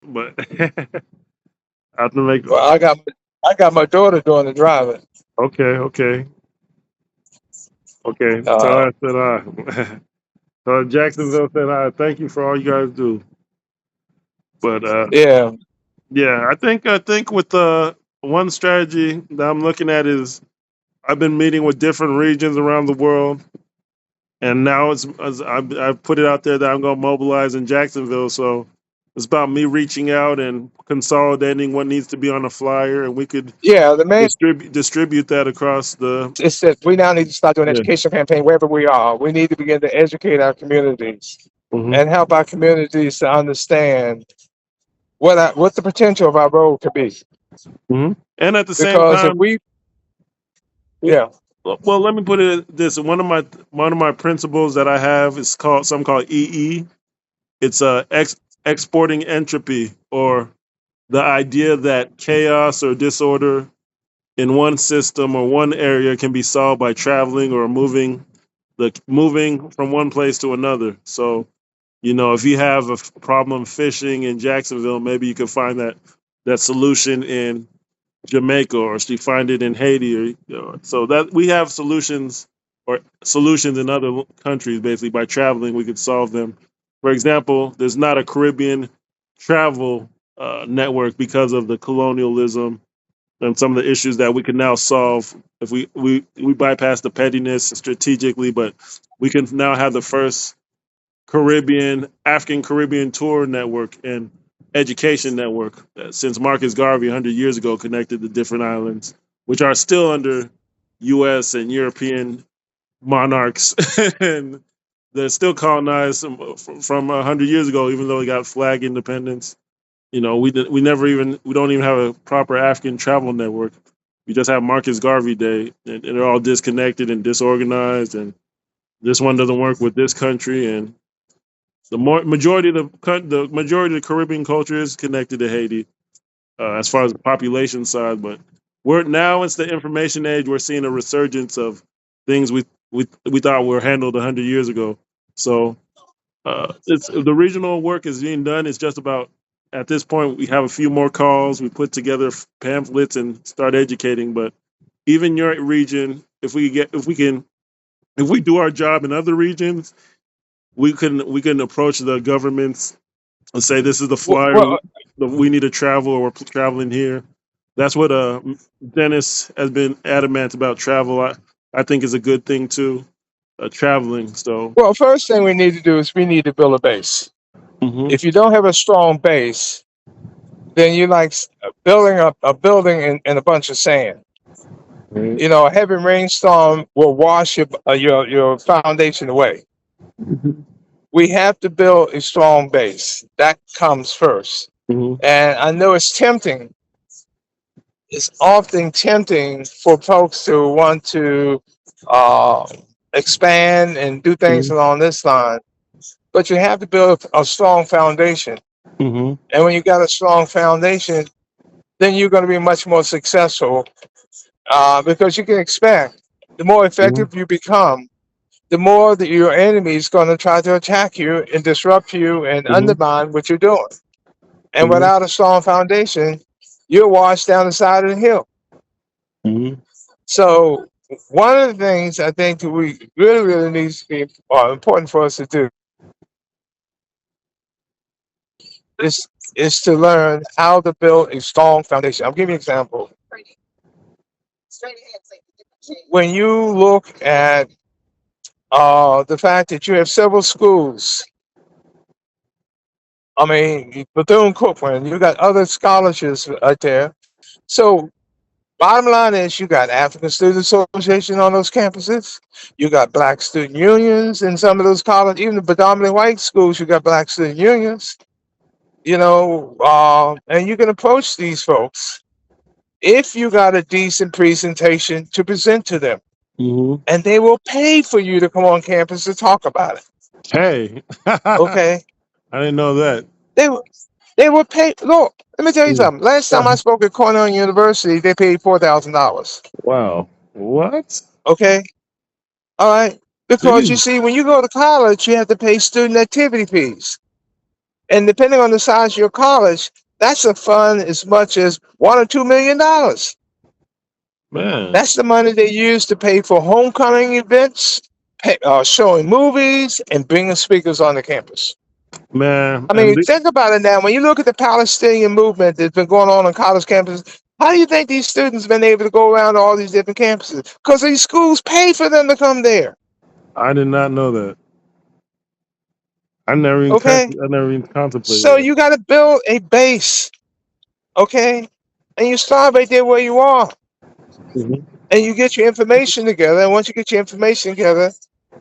but I have to make. Well, I got my daughter doing the driving. Okay, okay, okay. Tell Uh, her I said I. So Jacksonville said I. Thank you for all you guys do. But yeah, yeah, I think with one strategy that I'm looking at is I've been meeting with different regions around the world, and now I've put it out there that I'm going to mobilize in Jacksonville. So it's about me reaching out and consolidating what needs to be on a flyer, and we could yeah. The main distribute that across the is that we now need to start doing yeah. education campaign wherever we are. We need to begin to educate our communities Hmm. and help our communities to understand what the potential of our road could be. Hmm. And at the same Because if time, we, yeah, well, let me put it this: one of my principles that I have is called something called EE. It's exporting entropy, or the idea that chaos or disorder in one system or one area can be solved by traveling or moving from one place to another. So, if you have a problem fishing in Jacksonville, maybe you can find that solution in Jamaica, or you find it in Haiti, so that we have solutions in other countries. Basically, by traveling, we could solve them. For example, there's not a Caribbean travel network because of the colonialism and some of the issues that we can now solve if we bypass the pettiness strategically, but we can now have the first African Caribbean tour network and education network since Marcus Garvey 100 years ago connected the different islands, which are still under U.S. and European monarchs, and they're still colonized from 100 years ago, even though we got flag independence. We don't even have a proper African travel network. We just have Marcus Garvey Day, and they're all disconnected and disorganized, and this one doesn't work with this country, and the majority of the Caribbean culture is connected to Haiti, as far as the population side. But it's the information age. We're seeing a resurgence of things we thought were handled 100 years ago. So it's the regional work is being done. It's just about at this point we have a few more calls. We put together pamphlets and start educating. But even your region, if we do our job in other regions, we can approach the governments and say this is the flyer well, we need to travel, or we're traveling here. That's what Dennis has been adamant about travel. I think is a good thing too, traveling. So first thing we need to do is we need to build a base. hmm If you don't have a strong base, then you like building a building in a bunch of sand. A heavy rainstorm will wash your foundation away. We have to build a strong base. That comes first. hmm And I know it's often tempting for folks to want to uh, expand and do things along this line, but you have to build a strong foundation. hmm And when you got a strong foundation, then you're going to be much more successful because you can expect the more hmm effective you become, the more that your enemy is going to try to attack you and disrupt you and hmm undermine what you're doing. And hmm without a strong foundation, you're washed down the side of the hill. hmm So one of the things I think that we really, really needs to be important for us to do is is to learn how to build a strong foundation. I'll give you an example. When you look at the fact that you have several schools, I mean, Bethune Cookman, you got other scholarships out there. So bottom line is you got African Student Association on those campuses. You got black student unions in some of those colleges, even the predominantly white schools, you got black student unions, and you can approach these folks if you got a decent presentation to present to them. hmm And they will pay for you to come on campus to talk about it. Hey, I Okay. didn't know that. They will they will pay. Look, let me tell you something. Last time I spoke at Cornell University, they paid $4,000. Wow. What? Okay. All right. Because you Jeez. see, when you go to college, you have to pay student activity fees. And depending on the size of your college, that's a fund as much as $1 or $2 million. Man, That's the money they use to pay for homecoming events, showing movies, and bringing speakers on the campus. man, I mean, think about it now. When you look at the Palestinian movement that's been going on college campuses, how do you think these students been able to go around to all these different campuses? Because these schools pay for them to come there. I did not know that. Okay, I never even contemplated so that. you got to build a base. Okay, and you start right there where you are, Mhm. and you get your information together. And once you get your information together,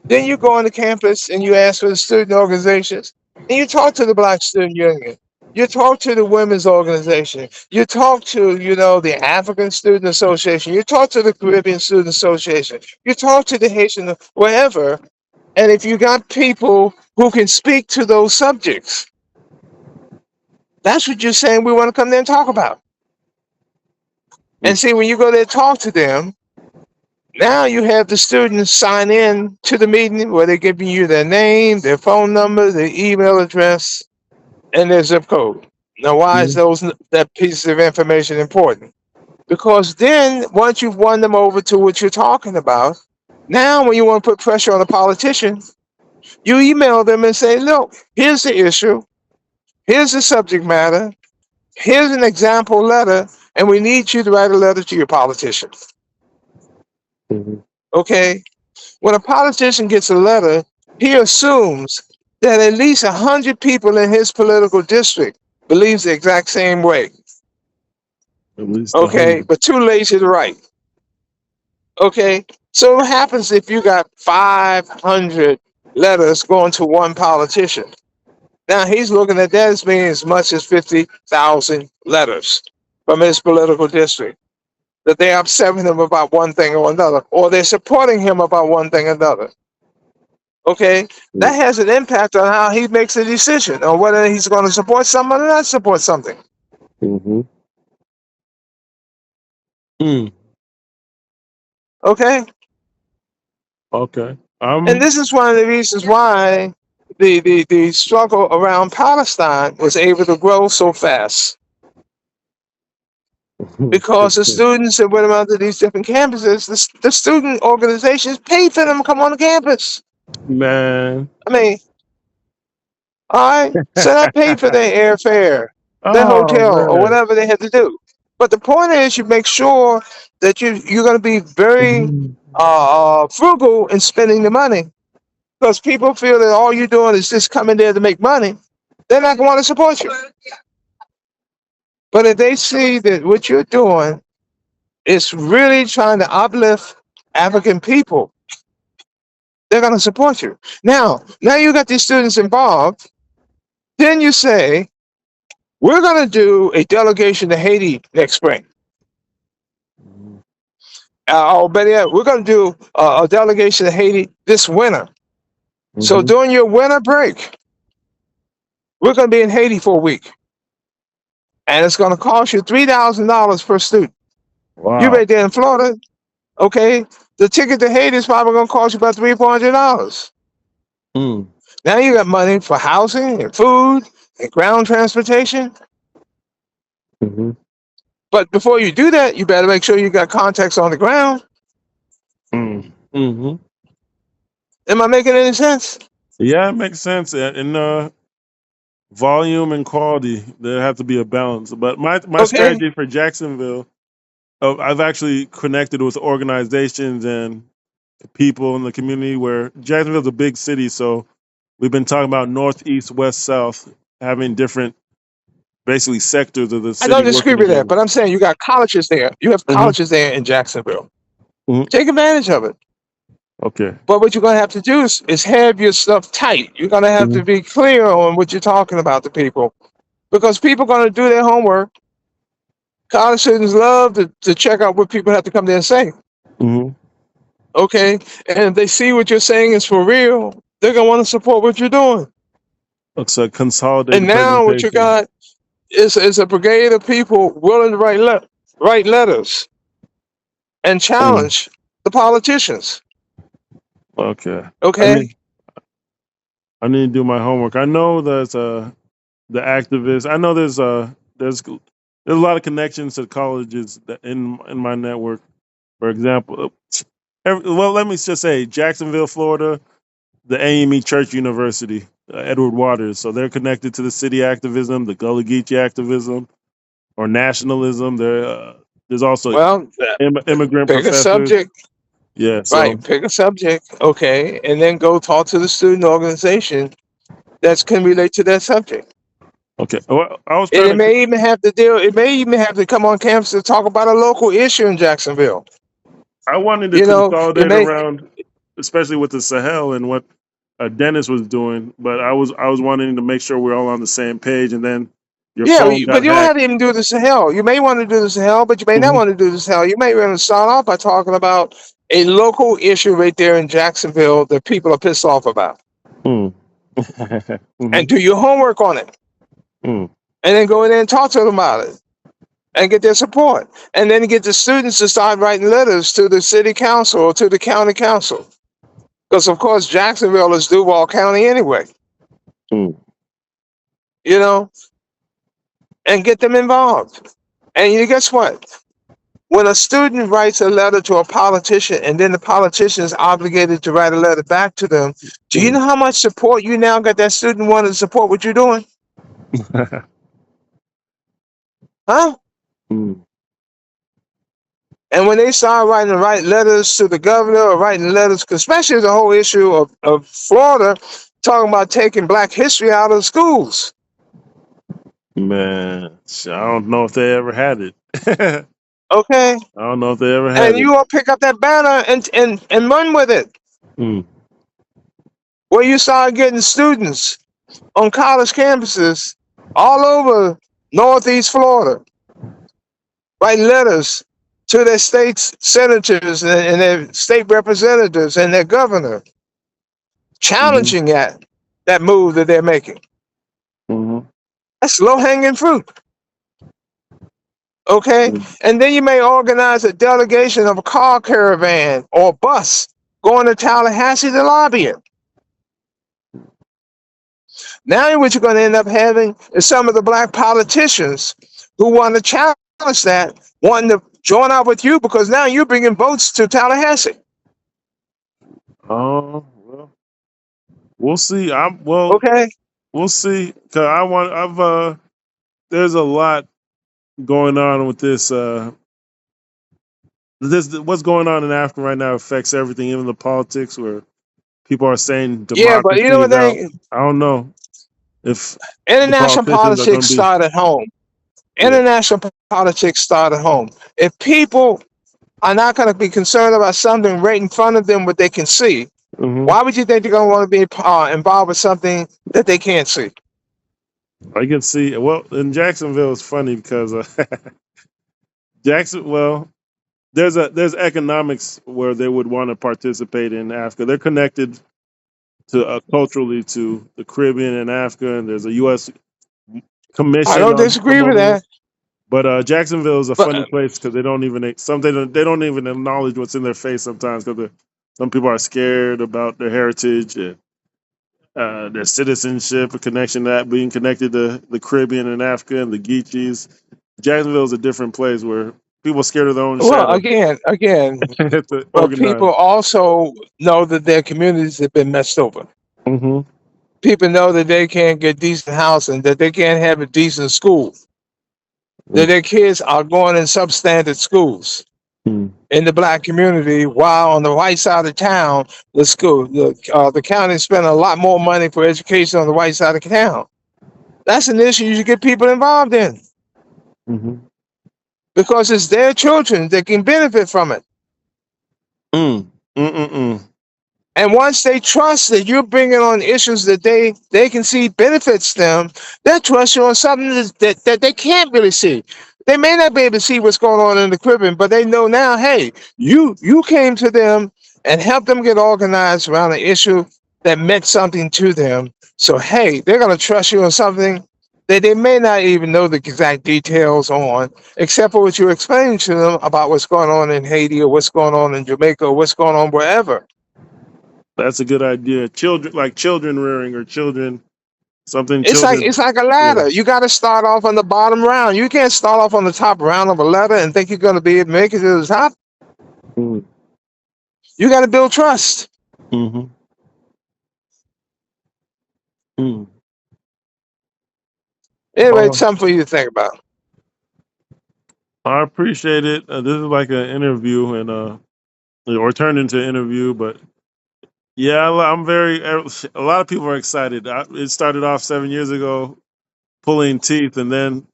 then you go on the campus and you ask for the student organizations, and you talk to the Black Student Union. You talk to the Women's Organization. You talk to, the African Student Association. You talk to the Caribbean Student Association. You talk to the Haitian, wherever. And if you got people who can speak to those subjects, that's what you're saying we want to come there and talk about. And see, when you go there and talk to them, now you have the students sign in to the meeting where they're giving you their name, their phone number, their email address, and their zip code. Now, why is Mhm. that piece of information important? Because then once you've won them over to what you're talking about, now when you want to put pressure on a politician, you email them and say, look, here's the issue, here's the subject matter, here's an example letter, and we need you to write a letter to your politician. Mhm. Okay? When a politician gets a letter, he assumes that at least 100 people in his political district believes the exact same way. At least a Okay, hundred. but too lazy to write. Okay, so what happens if you got 500 letters going to one politician? Now he's looking at that as being as much as 50,000 letters from his political district, that they're upsetting him about one thing or another, or they're supporting him about one thing or another. Okay, that has an impact on how he makes a decision on whether he's going to support someone or not support something. Mm-hmm. Mm. Okay, Okay. and this is one of the reasons why the struggle around Palestine was able to grow so fast, because the students that went around to these different campuses, the student organizations paid for them to come on the campus. Man. I mean, all right, so that paid for their airfare, their Oh hotel, or man. whatever they had to do. But the point is, you make sure that you're going to be very Mhm. frugal in spending the money, because people feel that all you're doing is just coming there to make money. They're not going to want to support you. But if they see that what you're doing is really trying to uplift African people, they're going to support you. Now you got these students involved. Then you say, we're going to do a delegation to Haiti next spring. Or better yet, we're going to do a delegation to Haiti this winter. So Mhm. during your winter break, we're going to be in Haiti for a week. And it's going to cost you $3,000 per student. You're Wow. right there in Florida. Okay. The ticket to Haiti is probably going to cost you about $300-$400. Mm. Now you got money for housing and food and ground transportation. Mhm. But before you do that, you better make sure you got contacts on the ground. Mm. Mhm. Am I making any sense? Yeah, it makes sense. In volume and quality, there have to be a balance. But my Okay. strategy for Jacksonville, I've actually connected with organizations and people in the community where Jacksonville's a big city, so we've been talking about north, east, west, south, having different basically sectors of the I city don't disagree working with that, together. but I'm saying you got colleges there. You have Hmm. colleges there in Jacksonville. Hmm. Take advantage of it. Okay. But what you're going to have to do is have your stuff tight. You're going to have Hmm. to be clear on what you're talking about to people, because people are going to do their homework. College students love to check out what people have to come there and say. Hmm. Okay. And if they see what you're saying is for real, they're going to want to support what you're doing. It's a And consolidated now what you presentation. got is a brigade of people willing to write letters and Mm. challenge the politicians. Okay. I Okay. need I need to do my homework. I know there's the activists. I know there's a lot of connections to colleges in my network. For example, well, let me just say Jacksonville, Florida, the AME Church University, Edward Waters. So they're connected to the city activism, the Gullah Geechee activism, or nationalism. There's also Well, immigrant pick a professors. subject, Yeah. right? So Pick a subject, okay, and then go talk to the student organization that can relate to that subject. okay. Well, I was And trying it to. may even have to deal. It may even have to come on campus to talk about a local issue in Jacksonville. I wanted to You know, it consolidate may. around, especially with the Sahel and what Dennis was doing. But I was wanting to make sure we're all on the same page. And then your Yeah, phone but got you don't have hacked. to even do this to hell. You may want to do this to hell, but you may not Hmm. want to do this to hell. You may want to start off by talking about a local issue right there in Jacksonville that people are pissed off about, Hmm. Hmm. and do your homework on it, Hmm. and then go in there and talk to them about it, and get their support, and then get the students to start writing letters to the city council or to the county council, because of course Jacksonville is Duval County anyway. Hmm. You know, and get them involved. And you guess what? When a student writes a letter to a politician and then the politician is obligated to write a letter back to them, do you Hmm. know how much support you now got that student wanting to support what you're doing? Huh? Hmm. And when they start writing the right letters to the governor or writing letters, 'cause especially the whole issue of Florida, talking about taking black history out of schools. Man, I don't know if they ever had it. I Okay? don't know if they ever had And it. you all pick up that banner and run with it. Hmm. Where you start getting students on college campuses all over Northeast Florida, write letters to their state senators and their state representatives and their governor, Hmm. challenging that move that they're making. Hmm. That's low hanging fruit. Okay? Hmm. And then you may organize a delegation of a car caravan or bus going to Tallahassee to lobby it. Now, what you're going to end up having is some of the black politicians who want to challenge that, wanting to join up with you because now you're bringing votes to Tallahassee. Oh well, we'll see. Okay? We'll see. Cause there's a lot going on with this. This what's going on in Africa right now affects everything, even the politics. Where people are saying Yeah, but you democracy know is what out. they I don't know if the international politicians are going politics to be. start at home. Yeah. International politics start at home. If people are not going to be concerned about something right in front of them what they can see, Hmm. why would you think they're going to want to be involved with something that they can't see? I can see. Well, in Jacksonville, it's funny because Jackson. Well, there's economics where they would want to participate in Africa. They're connected to culturally to the Caribbean and Africa, and there's a U.S. I commission don't on disagree with promoting it. that. But Jacksonville is a But funny place because they don't even acknowledge what's in their face sometimes because some people are scared about their heritage and their citizenship, a connection to that being connected to the Caribbean and Africa and the Geechees. Jacksonville is a different place where people are scared of their own well, shadow. again, To but people organize. also know that their communities have been messed over. Hmm. People know that they can't get decent housing, that they can't have a decent school, that their kids are going in substandard schools Mm-hmm. in the black community, while on the white side of town, the county spend a lot more money for education on the white side of town. That's an issue you should get people involved in Hmm. because it's their children that can benefit from it. Mm. Mm-mm-mm. And once they trust that you're bringing on issues that they can see benefits them, they trust you on something that they can't really see. They may not be able to see what's going on in the Caribbean, but they know now, hey, you came to them and helped them get organized around an issue that meant something to them. So hey, they're gonna trust you on something that they may not even know the exact details on, except for what you're explaining to them about what's going on in Haiti or what's going on in Jamaica or what's going on wherever. That's a good idea. Children, like children rearing or children something It's children. like a Yeah. ladder. You got to start off on the bottom round. You can't start off on the top round of a ladder and think you're going to be able to make it to the top. Mm. You got to build trust. Mm-hmm. Mm. Anyway, it's Well, something for you to think about. I appreciate it. This is like an interview, and or turned into an interview, but yeah, I'm very. A lot of people are excited. It started off 7 years ago, pulling teeth, and then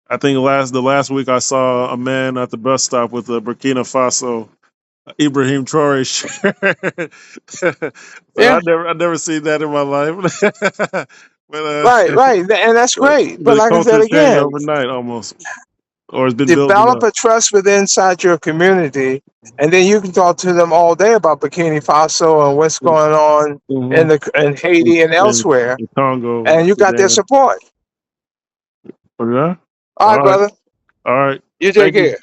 I think the last week I saw a man at the bus stop with a Burkina Faso Ibrahim Traore shirt. So Yeah, I never seen that in my life. But right, and that's great. but But the like I said culture changed again, overnight almost, or it's been building develop up. a trust within inside your community, and then you can talk to them all day about Burkina Faso and what's going on Mm-hmm. in Haiti and elsewhere, In Congo, and you got their Sudan. support. Yeah. All All right, right. brother. All right. You take Thank you. care.